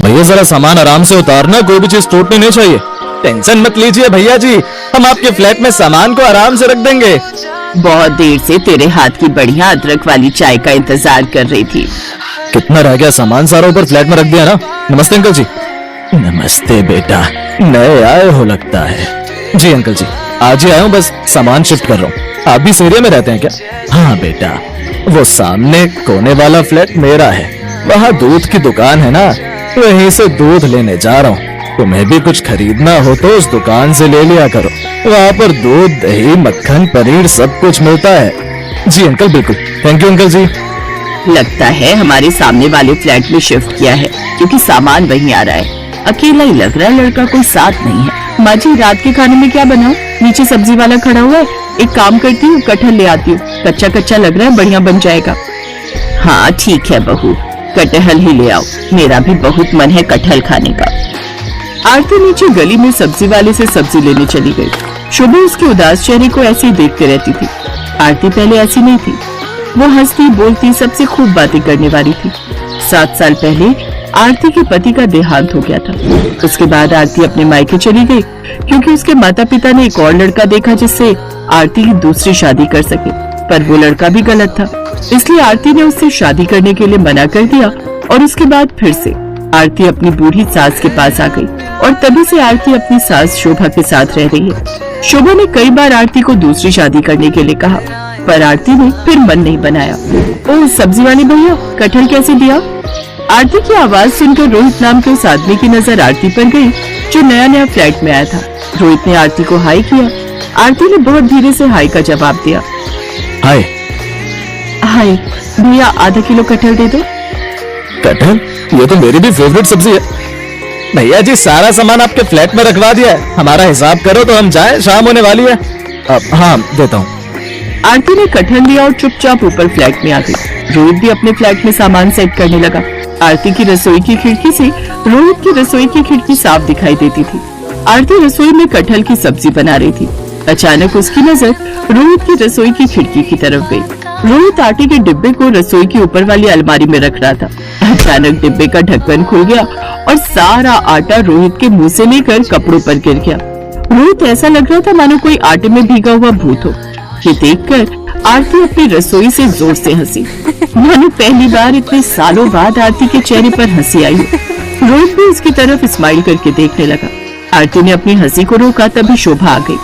भैया जरा सामान आराम से उतारना, कोई भी चीज टूटनी नहीं चाहिए। टेंशन मत लीजिए भैया जी, हम आपके फ्लैट में सामान को आराम से रख देंगे। बहुत देर से तेरे हाथ की बढ़िया अदरक वाली चाय का इंतजार कर रही थी। कितना रह गया सामान? सारा ऊपर फ्लैट में रख दिया ना। नमस्ते अंकल जी। नमस्ते बेटा, नए आए हो लगता है। जी अंकल जी, आज ही आया हूँ, बस सामान शिफ्ट कर रहा हूँ। आप भी इस एरिया में रहते हैं क्या? हाँ बेटा, वो सामने कोने वाला फ्लैट मेरा है, वहाँ दूध की दुकान है ना, वहीं से दूध लेने जा रहा हूँ। तुम्हें भी कुछ खरीदना हो तो उस दुकान से ले लिया करो, वहाँ पर दूध, दही, मक्खन, पनीर सब कुछ मिलता है। जी अंकल, बिल्कुल। थैंक यू अंकल जी। लगता है हमारे सामने वाले फ्लैट में शिफ्ट किया है, क्योंकि सामान वहीं आ रहा है। अकेला ही लग रहा है, लड़का कोई साथ नहीं है। माँ जी, रात के खाने में क्या बनाऊं? नीचे सब्जी वाला खड़ा हुआ है, एक काम करती हूँ, कटहल ले आती हूँ। कच्चा कच्चा लग रहा है, बढ़िया बन जाएगा। हाँ ठीक है बहू, कटहल ही ले आओ, मेरा भी बहुत मन है कटहल खाने का। आरती नीचे गली में सब्जी वाले से सब्जी लेने चली गई। शोभा उसके उदास चेहरे को ऐसे ही देखते रहती थी। आरती पहले ऐसी नहीं थी, वो हंसती बोलती सबसे खूब बातें करने वाली थी। 7 साल पहले आरती के पति का देहांत हो गया था। उसके बाद आरती अपने मायके चली गई, क्योंकि उसके माता पिता ने एक और लड़का देखा जिससे आरती की दूसरी शादी कर सके, पर वो लड़का भी गलत था, इसलिए आरती ने उससे शादी करने के लिए मना कर दिया। और उसके बाद फिर से आरती अपनी बूढ़ी सास के पास आ गई, और तभी से आरती अपनी सास शोभा के साथ रह रही है। शोभा ने कई बार आरती को दूसरी शादी करने के लिए कहा, पर आरती ने फिर मन नहीं बनाया। ओह सब्जी वाले भैया, कटहल कैसे दिया? आरती की आवाज सुनकर रोहित नाम के उस आदमी की नजर आरती पर गई, जो नया नया फ्लैट में आया था। रोहित ने आरती को हाय किया। आरती ने बहुत धीरे से हाय का जवाब दिया। हाय। हाय भैया, आधा किलो कटहल दे दो। कटहल? ये तो मेरी भी फेवरेट सब्जी है। भैया जी, सारा सामान आपके फ्लैट में रखवा दिया है, हमारा हिसाब करो तो हम जाएं, शाम होने वाली है। हाँ देता हूँ। आरती ने कटहल लिया और चुपचाप ऊपर फ्लैट में आ गई। रोहित भी अपने फ्लैट में सामान सेट करने लगा। आरती की रसोई की खिड़की से रोहित की रसोई की खिड़की साफ दिखाई देती थी। आरती रसोई में कटहल की सब्जी बना रही थी। अचानक उसकी नजर रोहित की रसोई की खिड़की की तरफ गई। रोहित आटे के डिब्बे को रसोई की ऊपर वाली अलमारी में रख रहा था। अचानक डिब्बे का ढक्कन खुल गया और सारा आटा रोहित के मुंह से लेकर कपड़ों पर गिर गया। रोहित ऐसा लग रहा था मानो कोई आटे में भीगा हुआ भूत हो। ये देखकर आरती अपनी रसोई से जोर से हंसी, मानो पहली बार इतने सालों बाद आरती के चेहरे पर हंसी आई। रोहित भी उसकी तरफ स्माइल करके देखने लगा। आरती ने अपनी हंसी को रोका, तभी शोभा आ गई।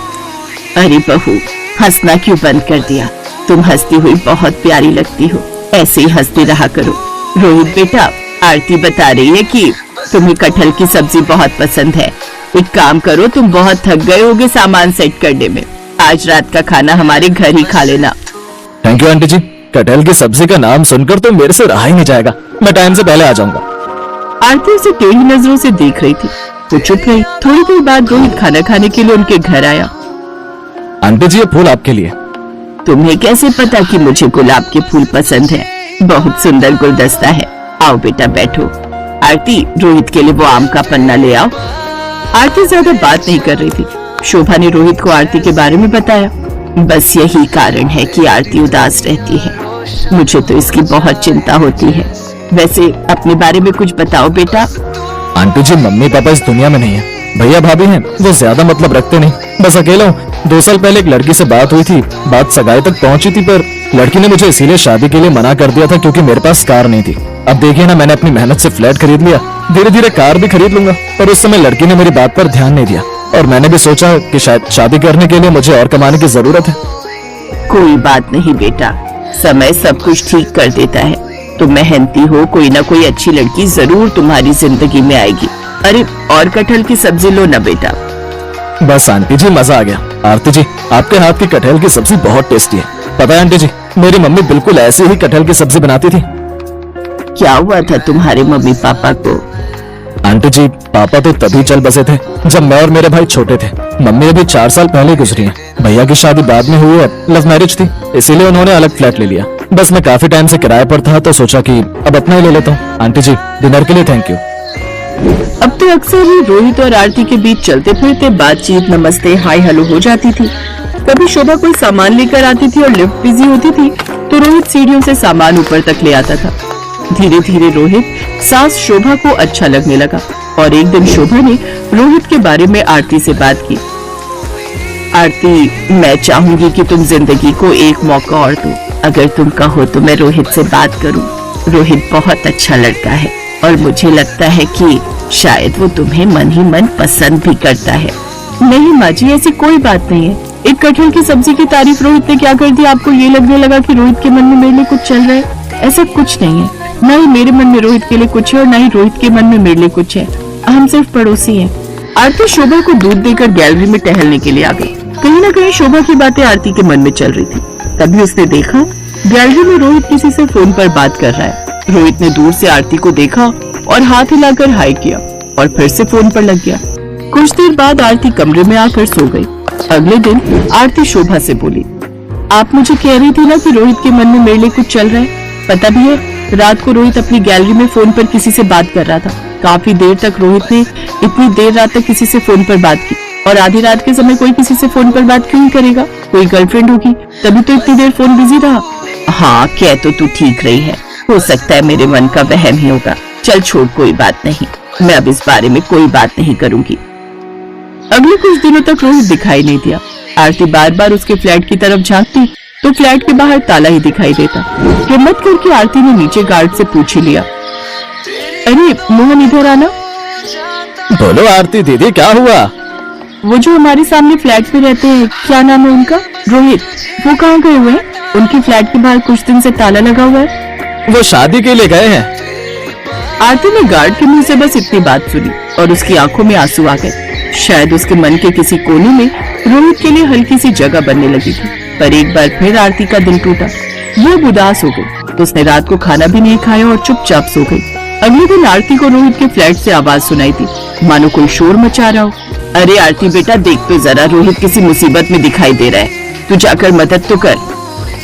अरे बहू, हंसना क्यों बंद कर दिया? तुम हंसती हुई बहुत प्यारी लगती हो, ऐसे ही हंसते रहा करो। रोहित बेटा, आरती बता रही है कि तुम्हें कटहल की सब्जी बहुत पसंद है। एक काम करो, तुम बहुत थक गए होगे सामान सेट करने में, आज रात का खाना हमारे घर ही खा लेना। थैंक यू आंटी जी, कटहल की सब्जी का नाम सुनकर तो मेरे से रहा ही नहीं जाएगा, मैं टाइम से पहले आ जाऊंगा। आरती उसे टेढ़ी नजरों से देख रही थी। वो चुप रही। थोड़ी देर बाद रोहित खाना खाने के लिए उनके घर आया। आंटी जी, ये फूल आपके लिए। तुम्हें कैसे पता कि मुझे गुलाब के फूल पसंद है? बहुत सुंदर गुलदस्ता है। आओ बेटा बैठो। आरती, रोहित के लिए वो आम का पन्ना ले आओ। आरती ज्यादा बात नहीं कर रही थी। शोभा ने रोहित को आरती के बारे में बताया। बस यही कारण है कि आरती उदास रहती है, मुझे तो इसकी बहुत चिंता होती है। वैसे अपने बारे में कुछ बताओ बेटा। आंटी जी, मम्मी पापा इस दुनिया में नहीं है, भैया भाभी हैं, वो ज्यादा मतलब रखते नहीं, बस अकेला हूँ। 2 साल पहले एक लड़की से बात हुई थी, बात सगाई तक पहुंची थी, पर लड़की ने मुझे इसीलिए शादी के लिए मना कर दिया था क्योंकि मेरे पास कार नहीं थी। अब देखिए ना, मैंने अपनी मेहनत से फ्लैट खरीद लिया, धीरे धीरे कार भी खरीद लूंगा, पर उस समय लड़की ने मेरी बात पर ध्यान नहीं दिया और मैंने भी सोचा कि शायद शादी करने के लिए मुझे और कमाने की जरूरत है। कोई बात नहीं बेटा, समय सब कुछ ठीक कर देता है। तुम मेहनती हो, कोई ना कोई अच्छी लड़की जरूर तुम्हारी जिंदगी में आएगी। अरे और कटहल की सब्जी लो ना बेटा। बस आंटी जी, मजा आ गया। आरती जी, आपके हाथ की कटहल की सब्जी बहुत टेस्टी है। पता है आंटी जी, मेरी मम्मी बिल्कुल ऐसे ही कटहल की सब्जी बनाती थी। क्या हुआ था तुम्हारे मम्मी पापा को? आंटी जी, पापा तो तभी चल बसे थे जब मैं और मेरे भाई छोटे थे। मम्मी अभी 4 साल पहले गुजरी है। भैया की शादी बाद में हुई है, लव मैरिज थी, इसीलिए उन्होंने अलग फ्लैट ले लिया। बस मैं काफी टाइम से किराए पर था तो सोचा कि अब अपना ही ले लेता हूँ। आंटी जी, डिनर के लिए थैंक यू। अब तो अक्सर ही रोहित और आरती के बीच चलते फिरते बातचीत, नमस्ते, हाय हेलो हो जाती थी। कभी शोभा कोई सामान लेकर आती थी और लिफ्ट बिजी होती थी तो रोहित सीढ़ियों से सामान ऊपर तक ले आता था। धीरे धीरे रोहित सास शोभा को अच्छा लगने लगा और एक दिन शोभा ने रोहित के बारे में आरती से बात की। आरती, मैं चाहूंगी कि तुम जिंदगी को एक मौका और दो। अगर तुम कहो तो मैं रोहित से बात करूं। रोहित बहुत अच्छा लड़का है और मुझे लगता है कि शायद वो तुम्हें मन ही मन पसंद भी करता है। नहीं माँ जी, ऐसी कोई बात नहीं है। एक कटहल की सब्जी की तारीफ रोहित ने क्या कर दी, आपको ये लगने लगा कि रोहित के मन में मेरे लिए कुछ चल रहा है? ऐसा कुछ नहीं है। न ही मेरे मन में रोहित के लिए कुछ है और न ही रोहित के मन में मेरे लिए कुछ है। हम सिर्फ पड़ोसी हैं। आरती शोभा को दूध देकर गैलरी में टहलने के लिए आ गई। कहीं न कहीं शोभा की बातें आरती के मन में चल रही थी। तभी उसने देखा गैलरी में रोहित किसी से फोन पर बात कर रहा है। रोहित ने दूर से आरती को देखा और हाथ हिलाकर हाय किया और फिर से फोन पर लग गया। कुछ देर बाद आरती कमरे में आकर सो गई। अगले दिन आरती शोभा से बोली, आप मुझे कह रही थी ना कि रोहित के मन में मेरे लिए कुछ चल रहा है। पता भी है, रात को रोहित अपनी गैलरी में फोन पर किसी से बात कर रहा था। काफी देर तक रोहित ने इतनी देर रात तक किसी से फोन पर बात की और आधी रात के समय कोई किसी से फोन पर बात क्यों करेगा? कोई गर्लफ्रेंड होगी, तभी तो इतनी देर फोन बिजी रहा। हाँ, कह तो तू ठीक रही है। हो सकता है मेरे मन का वहम ही होगा। चल छोड़, कोई बात नहीं। मैं अब इस बारे में कोई बात नहीं करूंगी। अगले कुछ दिनों तक रोहित दिखाई नहीं दिया। आरती बार बार उसके फ्लैट की तरफ झांकती तो फ्लैट के बाहर ताला ही दिखाई देता। हिम्मत करके आरती ने नीचे गार्ड से पूछ ही लिया, अरे मोहन इधर आना। बोलो आरती दीदी, क्या हुआ? वो जो हमारे सामने फ्लैट पे रहते हैं, क्या नाम है उनका? रोहित। वो कहाँ गए हुए हैं? उनके फ्लैट के बाहर कुछ दिन से ताला लगा हुआ है। वो शादी के लिए गए हैं। आरती ने गार्ड के मुंह से बस इतनी बात सुनी और उसकी आंखों में आंसू आ गए। शायद उसके मन के किसी कोने में रोहित के लिए हल्की सी जगह बनने लगी थी। पर एक बार फिर आरती का दिल टूटा। वो उदास हो गई तो उसने रात को खाना भी नहीं खाया और चुपचाप सो गई। अगले दिन आरती को रोहित के फ्लैट से आवाज सुनाई थी, मानो कोई शोर मचा रहा हो। अरे आरती बेटा, देख तो जरा, रोहित किसी मुसीबत में दिखाई दे रहा है। तू जाकर मदद तो कर।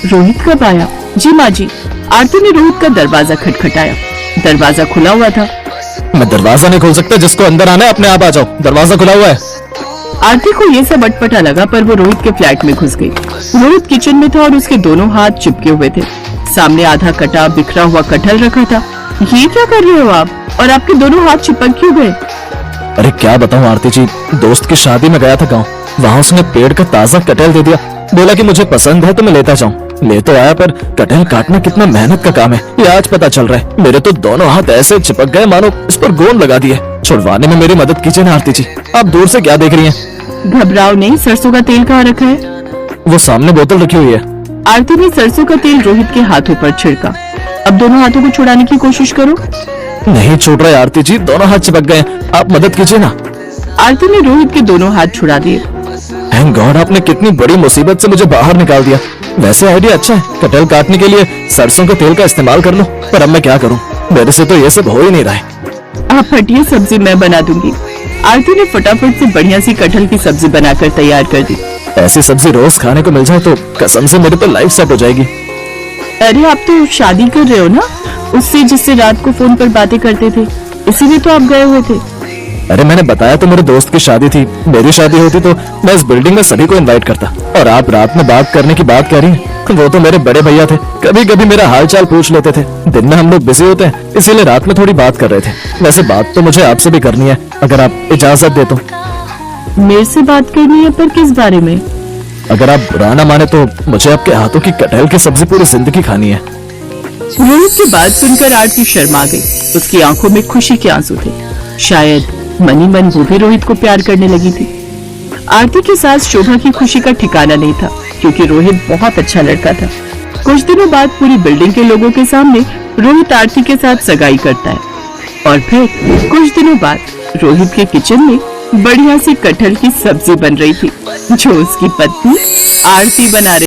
रोहित कब आया? जी माँ जी। आरती ने रोहित का दरवाजा खटखटाया। दरवाजा खुला हुआ था। मैं दरवाजा नहीं खोल सकता, जिसको अंदर आना है अपने आप आ जाओ, दरवाजा खुला हुआ है। आरती को ये सब अटपटा लगा, पर वो रोहित के फ्लैट में घुस गई। रोहित किचन में था और उसके दोनों हाथ चिपके हुए थे। सामने आधा कटा बिखरा हुआ कटहल रखा था। ये क्या कर रहे हो आप? और आपके दोनों हाथ चिपक क्यों गए? अरे क्या बताऊं आरती जी, दोस्त की शादी में गया था गाँव। वहाँ उसने पेड़ का ताजा कटहल दे दिया। बोला कि मुझे पसंद है तो मैं लेता जाऊं। ले तो आया, पर कटहल काटना कितना मेहनत का काम है ये आज पता चल रहा है। मेरे तो दोनों हाथ ऐसे चिपक गए मानो इस पर गोंद लगा दिए। छुड़वाने में मेरी मदद कीजिए ना आरती जी। आप दूर से क्या देख रही हैं? घबराओ नहीं, सरसों का तेल कहाँ रखा है? वो सामने बोतल रखी हुई है। आरती ने सरसों का तेल रोहित के हाथों पर छिड़का। अब दोनों हाथों को छुड़ाने की कोशिश करो। नहीं छूट रहे आरती जी, दोनों हाथ चिपक गए। आप मदद कीजिए ना। आरती ने रोहित के दोनों हाथ छुड़ा दिए। थैंक गॉड, आपने कितनी बड़ी मुसीबत से मुझे बाहर निकाल दिया। वैसे आइडिया अच्छा है, कटहल काटने के लिए सरसों के तेल का इस्तेमाल कर लो। पर अब मैं क्या करूं, मेरे से तो ये सब हो ही नहीं रहा है। आप हटिए, सब्जी मैं बना दूंगी। आरती ने फटाफट से बढ़िया सी कटहल की सब्जी बनाकर तैयार कर दी। ऐसी सब्जी रोज खाने को मिल जाए तो कसम से मेरे तो लाइफ सेट हो जाएगी। अरे आप तो शादी कर रहे हो ना उससे, जिससे रात को फोन पर बातें करते थे, इसीलिए तो आप गए हुए थे। अरे मैंने बताया तो मेरे दोस्त की शादी थी। मेरी शादी होती तो मैं इस बिल्डिंग में सभी को इनवाइट करता। और आप रात में बात करने की बात कह रही हैं। वो तो मेरे बड़े भैया थे, कभी कभी मेरा हाल चाल पूछ लेते थे। दिन में हम लोग बिजी होते हैं, इसीलिए रात में थोड़ी बात कर रहे थे। वैसे बात तो मुझे आपसे भी करनी है, अगर आप इजाजत दे तो। मेरे से बात करनी है, पर किस बारे में? अगर आप बुरा ना माने तो मुझे आपके हाथों की कटहल की सब्जी पूरी जिंदगी खानी है। रोहित की बात सुनकर आरती शर्मा गई। उसकी आंखों में खुशी के आंसू थे। शायद मन ही मन वो भी रोहित को प्यार करने लगी थी। आरती के साथ शोभा की खुशी का ठिकाना नहीं था, क्योंकि रोहित बहुत अच्छा लड़का था। कुछ दिनों बाद पूरी बिल्डिंग के लोगों के सामने रोहित आरती के साथ सगाई करता है। और फिर कुछ दिनों बाद रोहित के किचन में बढ़िया सी कटहल की सब्जी बन रही थी, जो उसकी पत्नी आरती बना रही